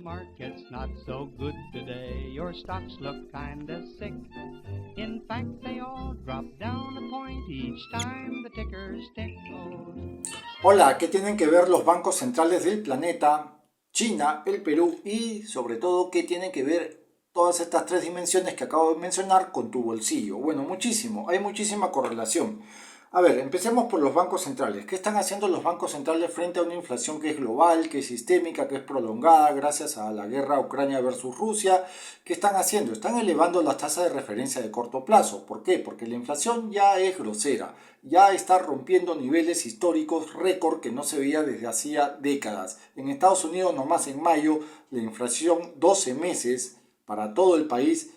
market's not so good today. Your stocks look kinda sick. In fact, they all drop down a point each time the tickers tick. Hola, ¿qué tienen que ver los bancos centrales del planeta, China, el Perú y sobre todo qué tienen que ver todas estas tres dimensiones que acabo de mencionar con tu bolsillo? Bueno, muchísimo, hay muchísima correlación. A ver, empecemos por los bancos centrales. ¿Qué están haciendo los bancos centrales frente a una inflación que es global, que es sistémica, que es prolongada gracias a la guerra Ucrania versus Rusia? ¿Qué están haciendo? Están elevando las tasas de referencia de corto plazo. ¿Por qué? Porque la inflación ya es grosera, ya está rompiendo niveles históricos récord que no se veía desde hacía décadas. En Estados Unidos, nomás en mayo, la inflación 12 meses para todo el país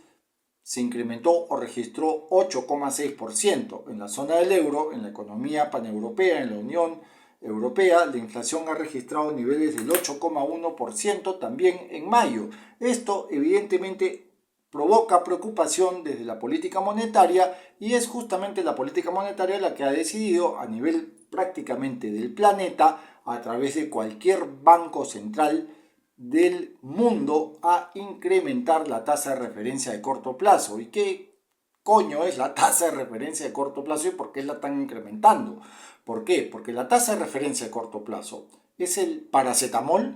se incrementó o registró 8,6%. En la zona del euro, en la economía paneuropea, en la Unión Europea, la inflación ha registrado niveles del 8,1% también en mayo. Esto evidentemente provoca preocupación desde la política monetaria y es justamente la política monetaria la que ha decidido a nivel prácticamente del planeta, a través de cualquier banco central del mundo, a incrementar la tasa de referencia de corto plazo. ¿Y qué coño es la tasa de referencia de corto plazo y por qué la están incrementando? ¿Por qué? Porque la tasa de referencia de corto plazo es el paracetamol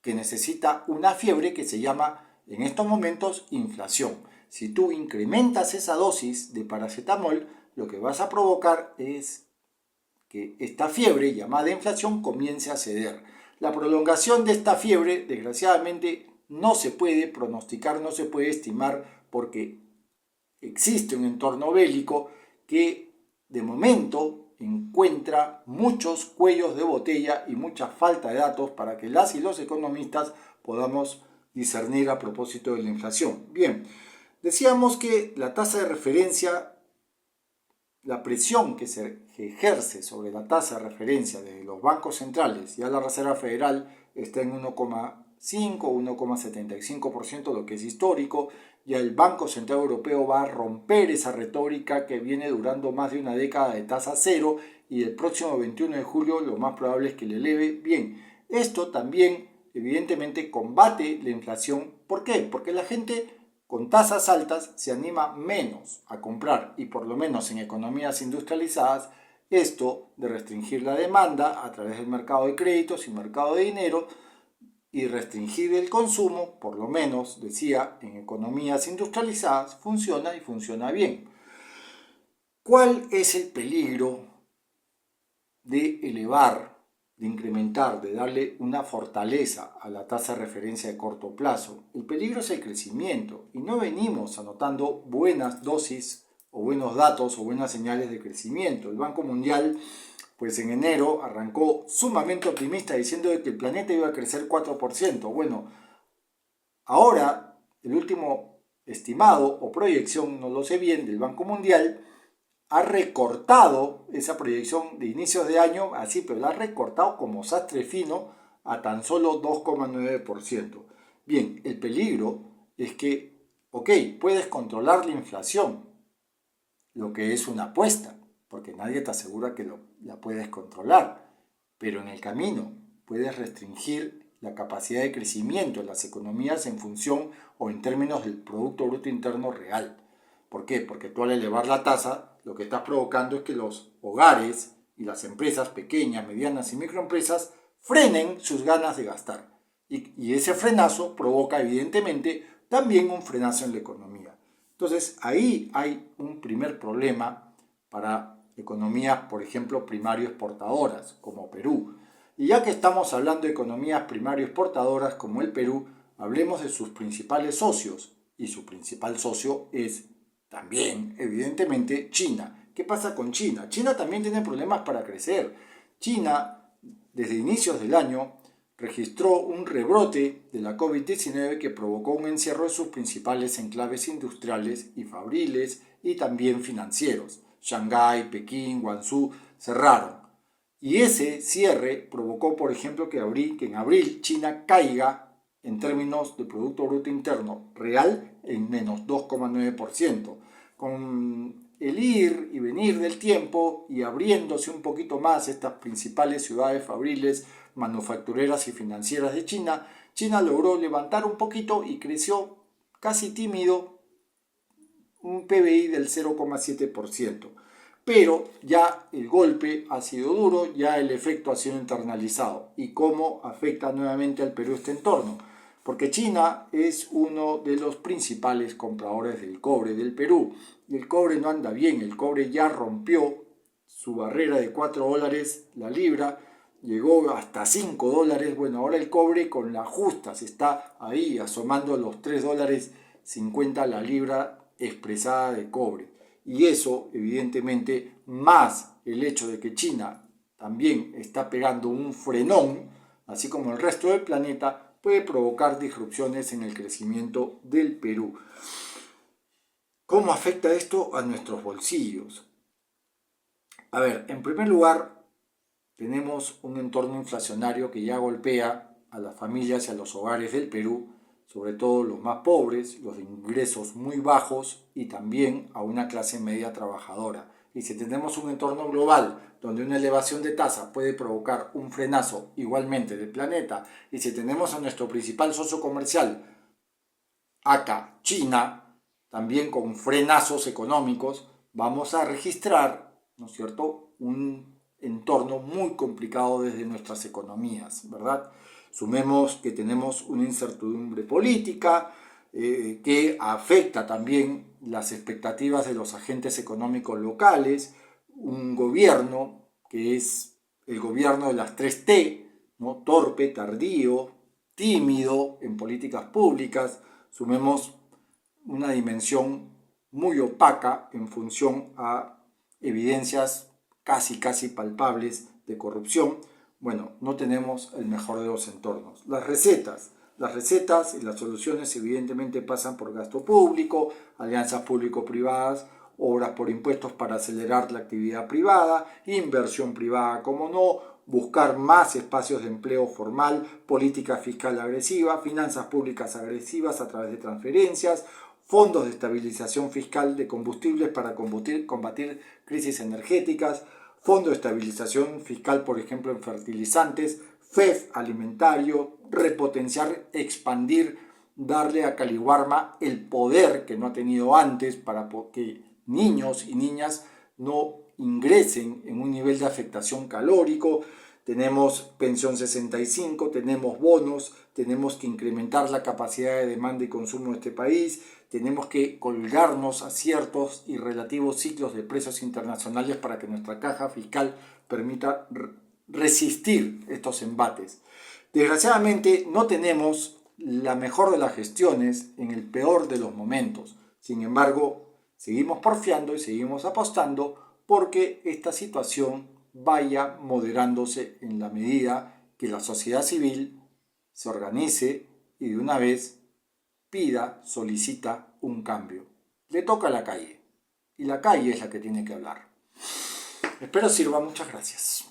que necesita una fiebre que se llama en estos momentos inflación. Si tú incrementas esa dosis de paracetamol, lo que vas a provocar es que esta fiebre llamada inflación comience a ceder. La prolongación de esta fiebre, desgraciadamente, no se puede pronosticar, no se puede estimar, porque existe un entorno bélico que de momento encuentra muchos cuellos de botella y mucha falta de datos para que las y los economistas podamos discernir a propósito de la inflación. Bien, decíamos que la tasa de referencia, la presión que se ejerce sobre la tasa de referencia de los bancos centrales, ya la Reserva Federal está en 1,5 o 1,75%, lo que es histórico. Ya el Banco Central Europeo va a romper esa retórica que viene durando más de una década de tasa cero, y el próximo 21 de julio lo más probable es que le eleve. Bien, esto también evidentemente combate la inflación. ¿Por qué? Porque la gente con tasas altas se anima menos a comprar, y por lo menos en economías industrializadas, esto de restringir la demanda a través del mercado de créditos y mercado de dinero y restringir el consumo, por lo menos, decía, en economías industrializadas, funciona y funciona bien. ¿Cuál es el peligro de elevar, de incrementar, de darle una fortaleza a la tasa de referencia de corto plazo? El peligro es el crecimiento, y no venimos anotando buenas dosis o buenos datos o buenas señales de crecimiento. El Banco Mundial, pues en enero arrancó sumamente optimista diciendo que el planeta iba a crecer 4%. Bueno, ahora el último estimado o proyección, no lo sé bien, del Banco Mundial ha recortado esa proyección de inicios de año, así, pero la ha recortado como sastre fino a tan solo 2,9%. Bien, el peligro es que, ok, puedes controlar la inflación, lo que es una apuesta, porque nadie te asegura que la puedes controlar, pero en el camino puedes restringir la capacidad de crecimiento de las economías en función o en términos del Producto Bruto Interno Real. ¿Por qué? Porque tú, al elevar la tasa, lo que estás provocando es que los hogares y las empresas pequeñas, medianas y microempresas frenen sus ganas de gastar. Y ese frenazo provoca evidentemente también un frenazo en la economía. Entonces ahí hay un primer problema para economías, por ejemplo, primario exportadoras, como Perú. Y ya que estamos hablando de economías primario exportadoras como el Perú, hablemos de sus principales socios. Y su principal socio es también, evidentemente, China. ¿Qué pasa con China? China también tiene problemas para crecer. China, desde inicios del año, registró un rebrote de la COVID-19 que provocó un encierro de sus principales enclaves industriales y fabriles y también financieros. Shanghái, Pekín, Guangzhou cerraron. Y ese cierre provocó, por ejemplo, que en abril China caiga en términos de Producto Bruto Interno Real en menos 2,9%. Con el ir y venir del tiempo y abriéndose un poquito más estas principales ciudades fabriles, manufactureras y financieras de China, China logró levantar un poquito y creció casi tímido, un PBI del 0,7%. Pero ya el golpe ha sido duro, ya el efecto ha sido internalizado. ¿Y cómo afecta nuevamente al Perú este entorno? Porque China es uno de los principales compradores del cobre del Perú. Y el cobre no anda bien, el cobre ya rompió su barrera de $4 la libra, llegó hasta $5. Bueno, ahora el cobre con la justa se está ahí asomando los $3.50 la libra expresada de cobre. Y eso, evidentemente, más el hecho de que China también está pegando un frenón, así como el resto del planeta, puede provocar disrupciones en el crecimiento del Perú. ¿Cómo afecta esto a nuestros bolsillos? A ver, en primer lugar, tenemos un entorno inflacionario que ya golpea a las familias y a los hogares del Perú, sobre todo los más pobres, los de ingresos muy bajos y también a una clase media trabajadora. Y si tenemos un entorno global donde una elevación de tasa puede provocar un frenazo igualmente del planeta, y si tenemos a nuestro principal socio comercial, acá, China, también con frenazos económicos, vamos a registrar, ¿no es cierto?, un entorno muy complicado desde nuestras economías, ¿verdad? Sumemos que tenemos una incertidumbre política que afecta también las expectativas de los agentes económicos locales, un gobierno que es el gobierno de las 3T, ¿no? Torpe, tardío, tímido en políticas públicas. Sumemos una dimensión muy opaca en función a evidencias casi palpables de corrupción. Bueno, no tenemos el mejor de los entornos. Las recetas y las soluciones evidentemente pasan por gasto público, alianzas público-privadas, obras por impuestos para acelerar la actividad privada, inversión privada, como no, buscar más espacios de empleo formal, política fiscal agresiva, finanzas públicas agresivas a través de transferencias, fondos de estabilización fiscal de combustibles para combatir crisis energéticas, fondo de estabilización fiscal, por ejemplo, en fertilizantes, FEF alimentario, repotenciar, expandir, darle a Caliwarma el poder que no ha tenido antes para que niños y niñas no ingresen en un nivel de afectación calórico. Tenemos pensión 65, tenemos bonos, tenemos que incrementar la capacidad de demanda y consumo de este país, tenemos que colgarnos a ciertos y relativos ciclos de precios internacionales para que nuestra caja fiscal permita resistir estos embates. Desgraciadamente no tenemos la mejor de las gestiones en el peor de los momentos. Sin embargo, seguimos porfiando y seguimos apostando porque esta situación vaya moderándose en la medida que la sociedad civil se organice y de una vez solicita un cambio. Le toca a la calle y la calle es la que tiene que hablar. Espero sirva. Muchas gracias.